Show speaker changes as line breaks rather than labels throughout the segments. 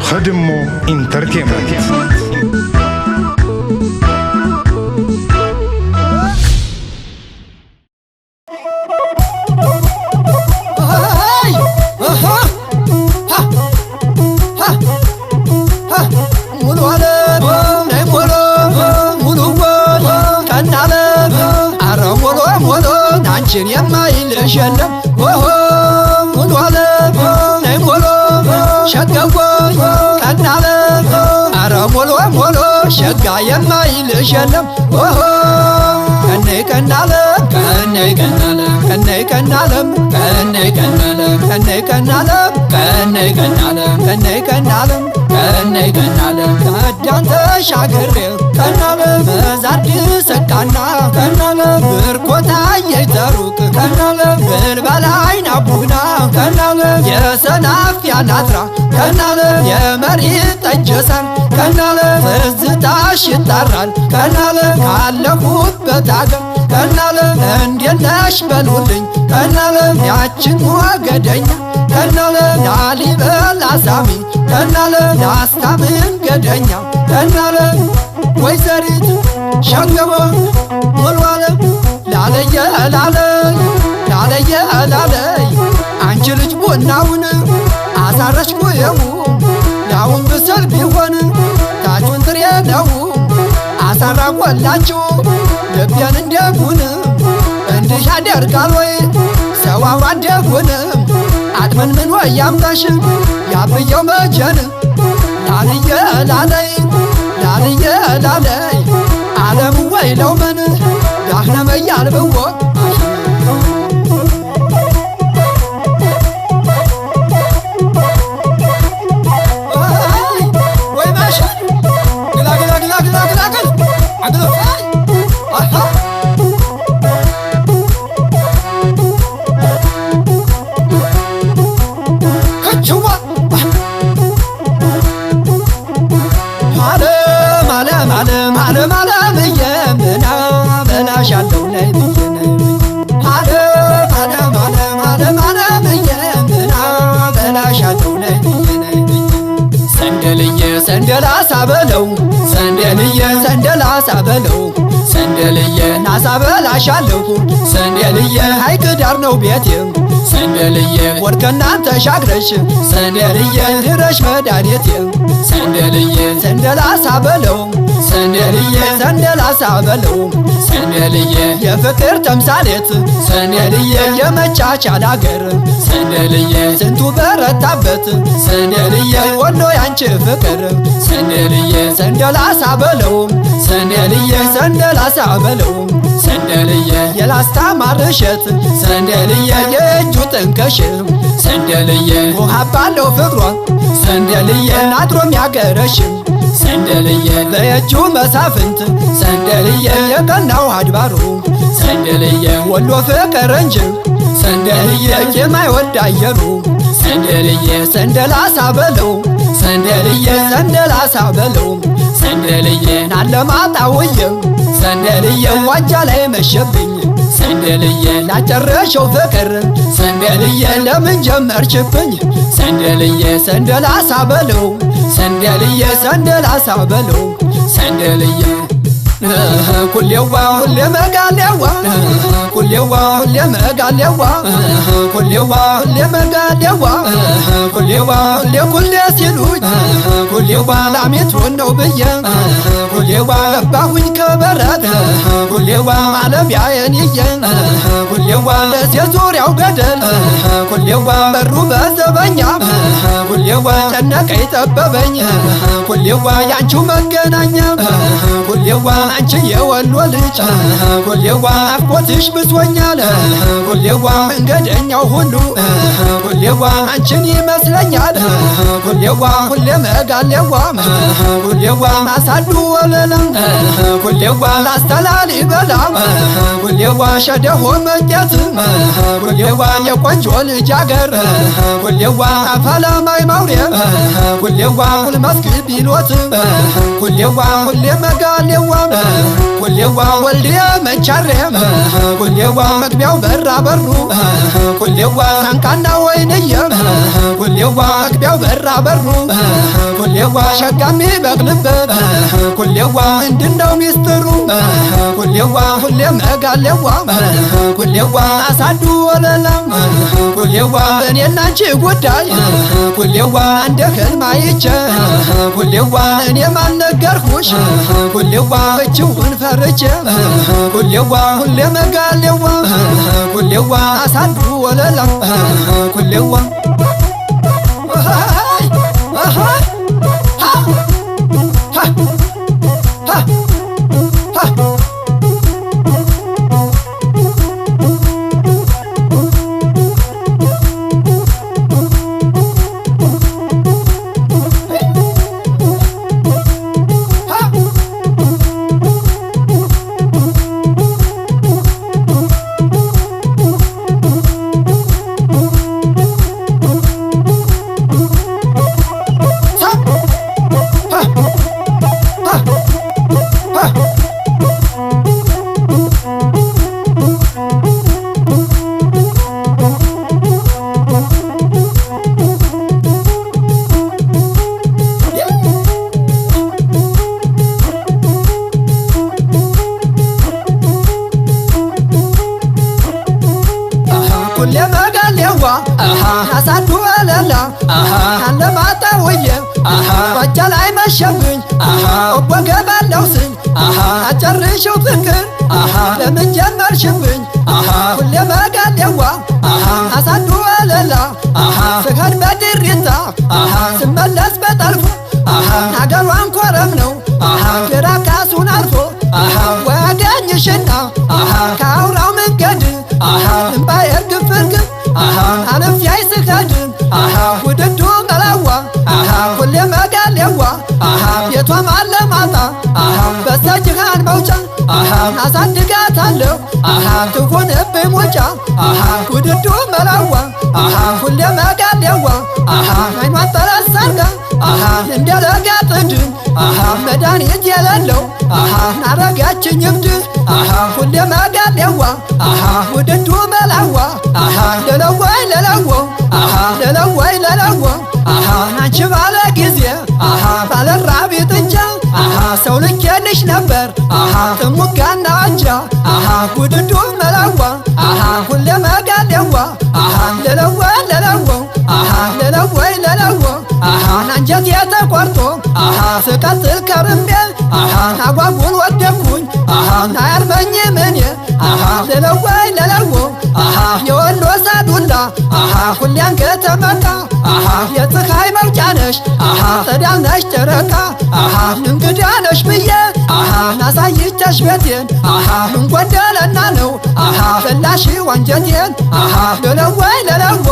خدمو انترتينمنت
አንቺን የማይልሽ የለም ሙሉ ዓለም ነይ ሙሉ ሸጋው ቀናለ አረ ሙሉ ሙሉ ሸጋ የማይልሽ የለም ከነይ ቀናለ ከነይ ቀናለ ከነይ ቀናለ ከነይ ቀናለ ከነይ ቀናለ ከነይ ቀናለ ከነይ ቀናለ ከነይ ቀናለ ከዳን ተሻገሬ ቀናለ መዛርድ ሰቃና ቀናለ ብርኮታ የይተሩቅ ቀናለ ብልበላይ ናቡና ቀናለ የሰናፍያ ናትራ ቀናለ የመሪ ጠጀሰን ቀናለ ትዝታሽ ይጣራል ቀናለ ካለሁበት አገር ቀናለ እንዴት ነሽ በሉልኝ ቀናለ ያችን ሞገደኛ ቀናለ ላሊበላ ሳሚ ቀናለ ላስታ መንገደኛ ቀናለ ወይዘሪት ሸገቦ ሙሉ ዓለም ላለየ ላለይ ላለየ ላለይ አንቺ ልጅ ቡናውን አሳረሽ ጉየው ዳውን ብስል ቢሆን ታቹን ትሬ ነው አሳራ ቆላችሁ ልቤን እንደጉን እንድሽ ያደርጋል ወይ ሰው አውራ እንደጉን አጥመን ምን ወይ ያምጣሽ ያብየው መጀን ላልየ ላለይ ላልየ ላለይ ዓለም ወይ ለውመን ዳህነመ ያልብዎ ወይ ማሸን ግላ ግላ ግላ ግላ ግላ ግላ አግሎ አሃ ከችዋ ዓለም ዓለም ዓለም ዓለም የምና በላሻለው ላይ ብዬ ነው ዓለም ዓለም ዓለም ዓለም ዓለም የምና በላሻለው ላይ ብዬ ነው ሰንደልዬ ሰንደላሳ በለው ሰንደልዬ ሰንደላሳ በለው ሰንደልዬ ናሳ በላሻለሁ ሰንደልዬ ሐይቅ ዳር ነው ቤቴ ሰንደልዬ ወድከናን ተሻግረሽ ሰንደልዬ ድረሽ መድኃኒቴ ሰንደልዬ ሰንደላሳ በለው ሰንደልዬ ሰንደላሳ በለው ሰንደልዬ የፍቅር ተምሳሌት ሰንደልዬ የመቻቻል አገር ሰንደልዬ ስንቱ በረታበት ሰንደልዬ ወሎ ያንቺ ፍቅር ሰንደልዬ ሰንደላሳ በለው ሰንደልዬ ሰንደላሳ በለው ሰንደልዬ የላስታ ማርሸት ሰንደልዬ የእጁ ጥንከሽ ሰንደልዬ ውሃ ባለው ፍቅሯ ሰንደልዬ ናድሮም ያገረሽም ሰንደልዬ በየእጁ መሳፍንት ሰንደልዬ የቀናው አድባሩ ሰንደልዬ ወሎ ፍቅር እንጂ ሰንደልዬ የማይወድ አየሩ ሰንደልዬ ሰንደላሳ በለው ሰንደልዬ ሰንደላሳ በለው ሰንደልዬ ናለማጣውዬ ሰንደልዬ ዋጃ ላይ መሸብኝ ሰንደልዬ ላጨረሸው ፍቅር ሰንደልዬ ለምን ጀመርችብኝ ሰንደልዬ ሰንደላሳ በለው ሰንደልዬ ሰንደላሳ በለው ሰንደልዬ ኩሌዋ ሁሌ መጋሌዋ ኩሌዋ ሁሌ መጋሌዋ ኩሌዋ ሁሌ መጋሌዋ ኩሌዋ ሁሌ ኩሌ ሲሉኝ ኩሌዋ ላሜትሮን ነው ብዬ ኩሌዋ ገባሁኝ ከበረት ኩሌዋ ማለቢያዬን ይዤ ኩሌዋ ደሴ ዙሪያው ገደል ኩሌዋ በሩ በዘበኛ ኩሌዋ ጨነቀኝ ጠበበኝ ኩሌዋ ያንቺው መገናኛ ኩሌዋ አንቺ የወሎ ልጅ ኩሌዋ አፍቆትሽ ብሶኛል ኩሌዋ መንገደኛው ሁሉ ኩሌዋ አንቺን ይመስለኛል ኩሌዋ ሁሌ መጋሌዋ ኩሌዋ ማሳዱ ወለላ ኩሌዋ ላስተላሊ በላ ኩሌዋ ሸደሆ መቄት ኩሌዋ የቆንጆ ልጅ አገር ኩሌዋ አፈላማይ ማውራ አውሬ ሁሌዋ ሁልመስክ ቢሎት ሁሌዋ ሁሌ መጋሌዋ ሁሌዋ ወልዴ መቻሬ ሁሌዋ መግቢያው በራ በሩ ሁሌዋ ሳንቃና ወይንየ ሁሌዋ መግቢያው በራ በሩ ሁሌዋ ሸጋሚ በቅልበት ሁሌዋ እንድነው ሚስጥሩ ሁሌዋ ሁሌ መጋሌዋ ሁሌዋ አሳዱ ወለላ ሁሌዋ እኔና አንቺ ጉዳይ ሁሌዋ እንደ ህልም አይቼ ሁሌዋ እኔም አልነገርኩሽ ሁሌዋ እችውን ፈርቼ ሁሌዋ ሁሌ መጋሌዋ ሁሌዋ አሳዱ ወለላ ሁሌዋ አሳዱ ወለላ አንለማጣ ወየ ባጃ ላይ መሸብኝ ኦቦ ገባለው ስኝ አጨርሽው ፍቅር ለምን ጀመርሽብኝ ሁሌ መጋሌዋ አሳዱ ወለላ ስከድ በድሪታ ስመለስ በጠልፎ አገሯን ኮረም ነው ግራ ካሱን አልፎ ወገኝሽና ከአውራው መንገድ እምባዬ ግፍርግፍ አለፍያይ ስከድ ውድዱ መላዋ ሁሌ መጋሌዋ ቤቷም አለማጣ በሰጅሃን መውጫ አሳድጋታለሁ ትሆንብኝ ሞጫ ውድዱ መላዋ ሁሌ መጋሌዋ አይኗን ጠረስ አርጋ እንደ ለጋ ጥድ መድኃኒት የሌለው ናረጋችኝ እብድ ሁሌ መጋሌዋ ውድዱ መላዋ ለለወይ ለለዎ ለለወይ ለለዎ አንቺ ባለ ጊዜ ባለራቢ ጥጃ ሰው ልኬልሽ ነበር ጥሙጋና አንጃ ውድዱ መላዋ ሁሌ መጋሌዋ ለለወይ ለለዎ ለለወይ ለለዎ አንጀት የተቆርጦ ስቀጥል ከርሜ አጓጉል ወደኩኝ አያርመኝ ምኔ ለለወይ ለለዎ የወሎ ሳዱላ ሁሌ አንገተመካ የፀሐይ መውጫ ነሽ ፀዳል ነሽ ጨረቃ እንግዳ ነሽ ብዬ ናሳይቸሽ ቤቴን ምን ጎደለና ነው በላሽ ዋንጀቴን ለለወይ ለለዎ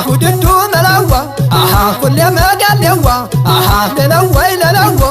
ውድዱ መላዋ ሁሌ መጋሌዋ ለለወይ ለለዎ